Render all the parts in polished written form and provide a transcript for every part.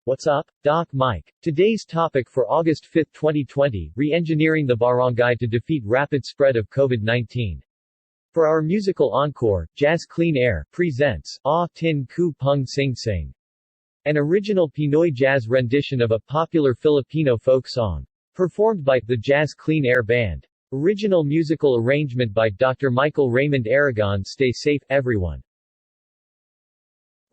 What's up? Doc Mike. Today's topic for August 5, 2020, re-engineering the barangay to defeat rapid spread of COVID-19. For our musical encore, Jazz Clean Air presents Ah Tin Ku Pung Sing Sing, an original Pinoy jazz rendition of a popular Filipino folk song. Performed by the Jazz Clean Air Band. Original musical arrangement by Dr. Michael Raymond Aragon. Stay safe, everyone.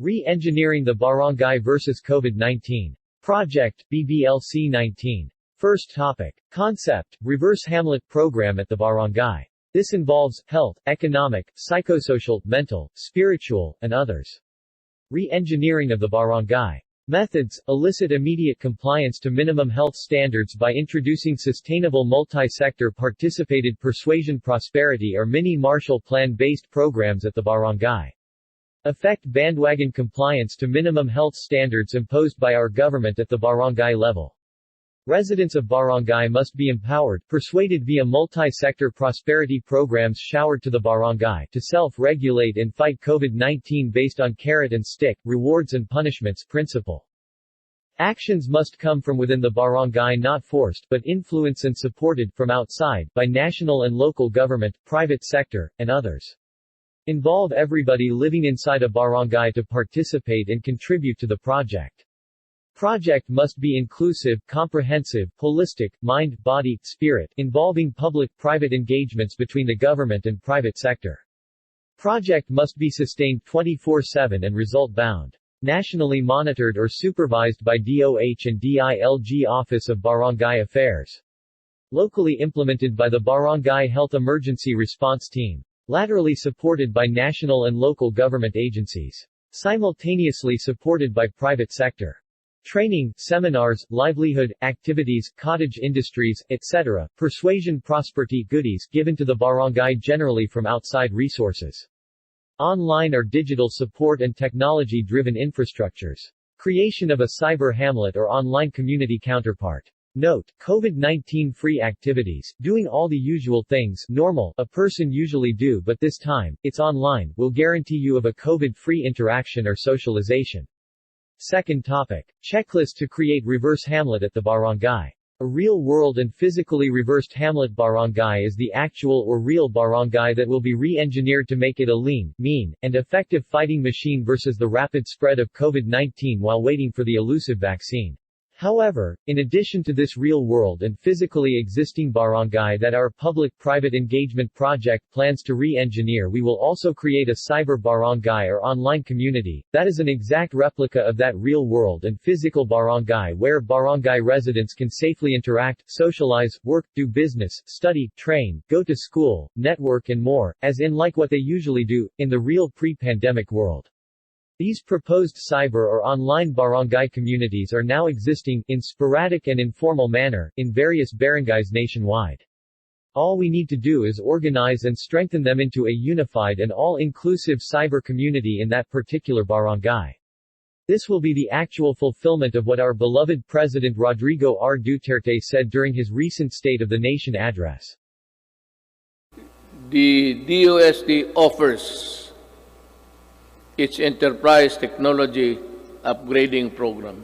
Re-engineering the barangay vs. COVID-19. Project, BBLC-19. First topic. Concept, Reverse Hamlet program at the barangay. This involves health, economic, psychosocial, mental, spiritual, and others. Re-engineering of the barangay. Methods, elicit immediate compliance to minimum health standards by introducing sustainable multi-sector participated persuasion prosperity or mini-Marshall Plan-based programs at the barangay. Effect bandwagon compliance to minimum health standards imposed by our government at the barangay level. Residents of barangay must be empowered, persuaded via multi-sector prosperity programs showered to the barangay to self-regulate and fight COVID-19 based on carrot and stick, rewards and punishments principle. Actions must come from within the barangay, not forced, but influenced and supported from outside, by national and local government, private sector, and others. Involve everybody living inside a barangay to participate and contribute to the project. Project must be inclusive, comprehensive, holistic, mind, body, spirit, involving public-private engagements between the government and private sector. Project must be sustained 24/7 and result-bound. Nationally monitored or supervised by DOH and DILG Office of Barangay Affairs. Locally implemented by the Barangay Health Emergency Response Team. Laterally supported by national and local government agencies. Simultaneously supported by private sector. Training, seminars, livelihood, activities, cottage industries, etc., persuasion prosperity goodies given to the barangay generally from outside resources. Online or digital support and technology-driven infrastructures. Creation of a cyber hamlet or online community counterpart. Note, COVID-19 free activities, doing all the usual things, normal, a person usually do but this time, it's online, will guarantee you of a COVID-free interaction or socialization. Second topic. Checklist to create reverse hamlet at the barangay. A real-world and physically reversed hamlet barangay is the actual or real barangay that will be re-engineered to make it a lean, mean, and effective fighting machine versus the rapid spread of COVID-19 while waiting for the elusive vaccine. However, in addition to this real-world and physically existing barangay that our public-private engagement project plans to re-engineer, we will also create a cyber barangay or online community, that is an exact replica of that real-world and physical barangay where barangay residents can safely interact, socialize, work, do business, study, train, go to school, network and more, as in like what they usually do, in the real pre-pandemic world. These proposed cyber or online barangay communities are now existing, in sporadic and informal manner, in various barangays nationwide. All we need to do is organize and strengthen them into a unified and all-inclusive cyber community in that particular barangay. This will be the actual fulfillment of what our beloved President Rodrigo R. Duterte said during his recent State of the Nation address. The DOST offers its enterprise technology upgrading program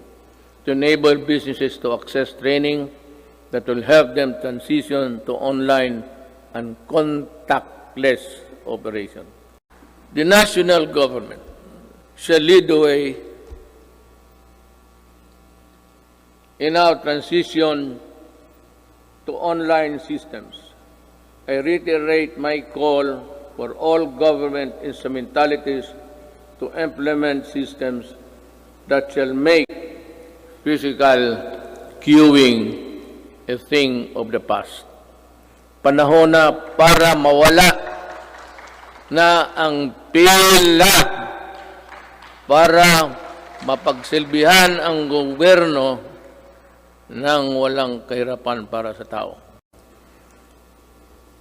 to enable businesses to access training that will help them transition to online and contactless operation. The national government shall lead the way in our transition to online systems. I reiterate my call for all government instrumentalities to implement systems that shall make physical queuing a thing of the past. Panahon na para mawala na ang pila para mapagsilbihan ang gobyerno ng walang kahirapan para sa tao.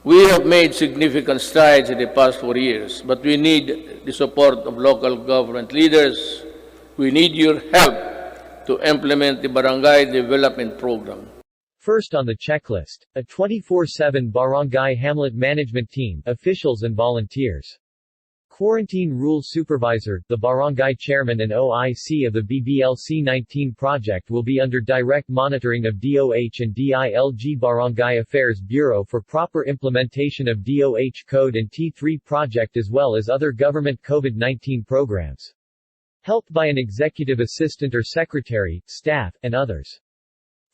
We have made significant strides in the past 4 years, but we need the support of local government leaders. We need your help to implement the Barangay Development Program. First on the checklist, a 24/7 barangay hamlet management team, officials and volunteers. Quarantine Rule Supervisor, the barangay chairman and OIC of the BBLC-19 project will be under direct monitoring of DOH and DILG Barangay Affairs Bureau for proper implementation of DOH Code and T3 project as well as other government COVID-19 programs. Helped by an executive assistant or secretary, staff, and others.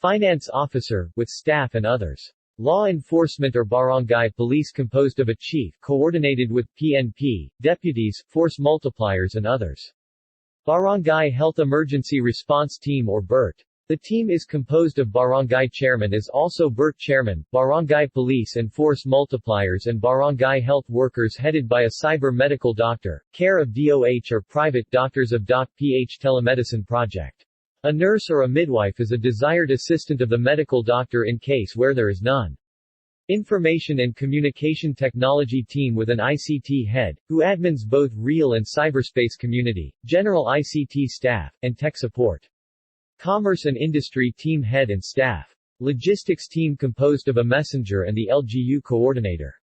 Finance officer, with staff and others. Law enforcement or barangay police composed of a chief, coordinated with PNP, deputies, force multipliers and others. Barangay Health Emergency Response Team or BERT. The team is composed of barangay chairman as also BERT chairman, barangay police and force multipliers and barangay health workers headed by a cyber medical doctor, care of DOH or private doctors of .ph telemedicine project. A nurse or a midwife is a desired assistant of the medical doctor in case where there is none. Information and Communication Technology Team with an ICT head, who admins both real and cyberspace community, general ICT staff, and tech support. Commerce and Industry Team head and staff. Logistics team composed of a messenger and the LGU coordinator.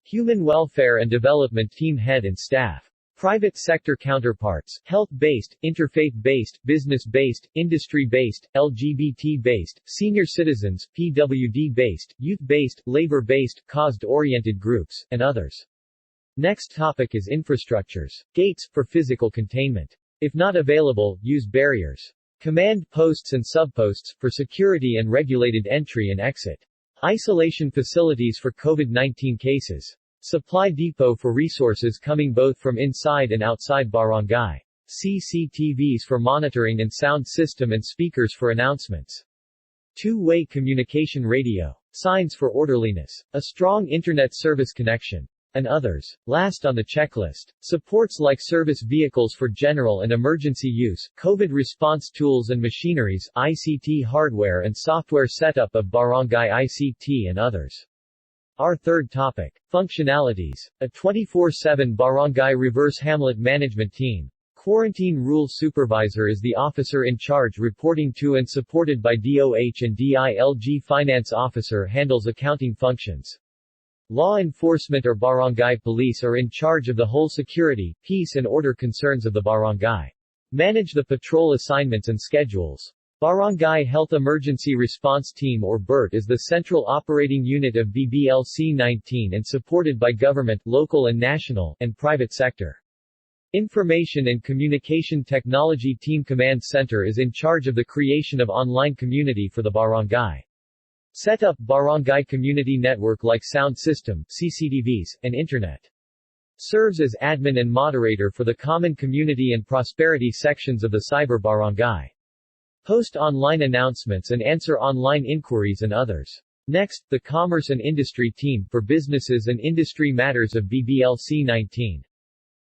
Human Welfare and Development Team head and staff. Private sector counterparts, health-based, interfaith-based, business-based, industry-based, LGBT-based, senior citizens, PWD-based, youth-based, labor-based, cause-oriented groups, and others. Next topic is infrastructures. Gates, for physical containment. If not available, use barriers. Command posts and subposts, for security and regulated entry and exit. Isolation facilities for COVID-19 cases. Supply depot for resources coming both from inside and outside barangay. CCTVs for monitoring and sound system and speakers for announcements. Two-way communication radio. Signs for orderliness. A strong internet service connection. And others. Last on the checklist. Supports like service vehicles for general and emergency use, COVID response tools and machineries, ICT hardware and software setup of barangay ICT and others. Our third topic. Functionalities. A 24/7 barangay reverse hamlet management team. Quarantine Rule Supervisor is the officer in charge reporting to and supported by DOH and DILG Finance Officer handles accounting functions. Law enforcement or barangay police are in charge of the whole security, peace and order concerns of the barangay. Manage the patrol assignments and schedules. Barangay Health Emergency Response Team or BERT is the central operating unit of BBLC-19 and supported by government, local and national, and private sector. Information and Communication Technology Team Command Center is in charge of the creation of online community for the barangay. Set up barangay community network like sound system, CCTVs, and internet. Serves as admin and moderator for the common community and prosperity sections of the Cyber Barangay. Post online announcements and answer online inquiries and others. Next, the Commerce and Industry Team for businesses and industry matters of BBLC-19.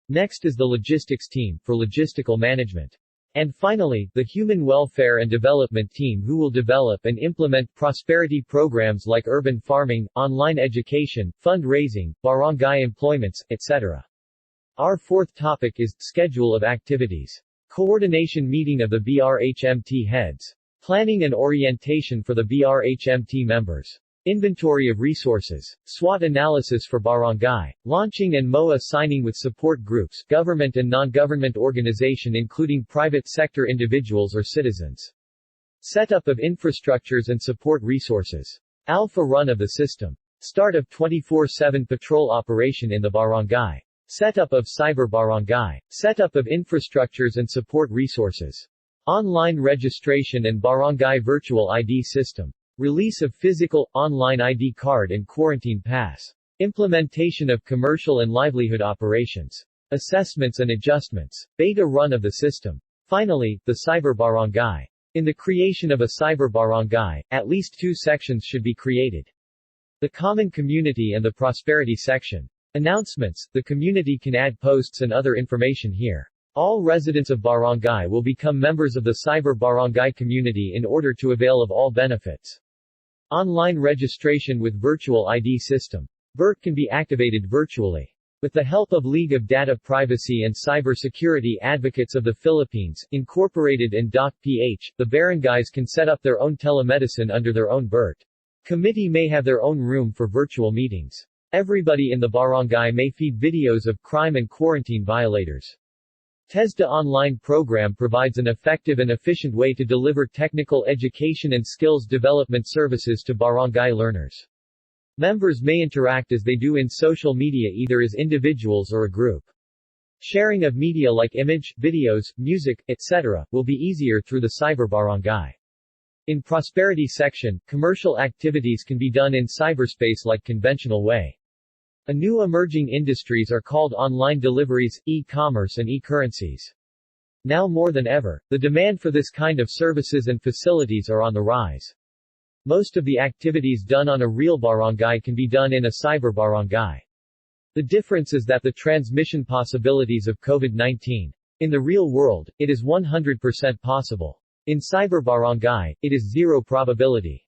Next is the Logistics Team for logistical management. And finally, the Human Welfare and Development Team who will develop and implement prosperity programs like urban farming, online education, fundraising, barangay employments, etc. Our fourth topic is schedule of activities. Coordination meeting of the BRHMT heads. Planning and orientation for the BRHMT members. Inventory of resources. SWOT analysis for barangay. Launching and MOA signing with support groups, government and non-government organization including private sector individuals or citizens. Setup of infrastructures and support resources. Alpha run of the system. Start of 24/7 patrol operation in the barangay. Setup of Cyber Barangay. Setup of infrastructures and support resources. Online registration and barangay virtual ID system. Release of physical, online ID card and quarantine pass. Implementation of commercial and livelihood operations. Assessments and adjustments. Beta run of the system. Finally, the Cyber Barangay. In the creation of a Cyber Barangay, at least two sections should be created. The Common Community and the Prosperity section. Announcements. The community can add posts and other information here. All residents of barangay will become members of the Cyber Barangay community in order to avail of all benefits. Online registration with virtual ID system. BERT can be activated virtually. With the help of League of Data Privacy and Cybersecurity Advocates of the Philippines, Incorporated and .ph, the barangays can set up their own telemedicine under their own BERT. Committee may have their own room for virtual meetings. Everybody in the barangay may feed videos of crime and quarantine violators. TESDA online program provides an effective and efficient way to deliver technical education and skills development services to barangay learners. Members may interact as they do in social media either as individuals or a group. Sharing of media like image, videos, music, etc., will be easier through the Cyber Barangay. In Prosperity section, commercial activities can be done in cyberspace like conventional way. A new emerging industries are called online deliveries, e-commerce and e-currencies. Now more than ever, the demand for this kind of services and facilities are on the rise. Most of the activities done on a real barangay can be done in a cyber barangay. The difference is that the transmission possibilities of COVID-19. In the real world, it is 100% possible. In Cyber Barangay, it is zero probability.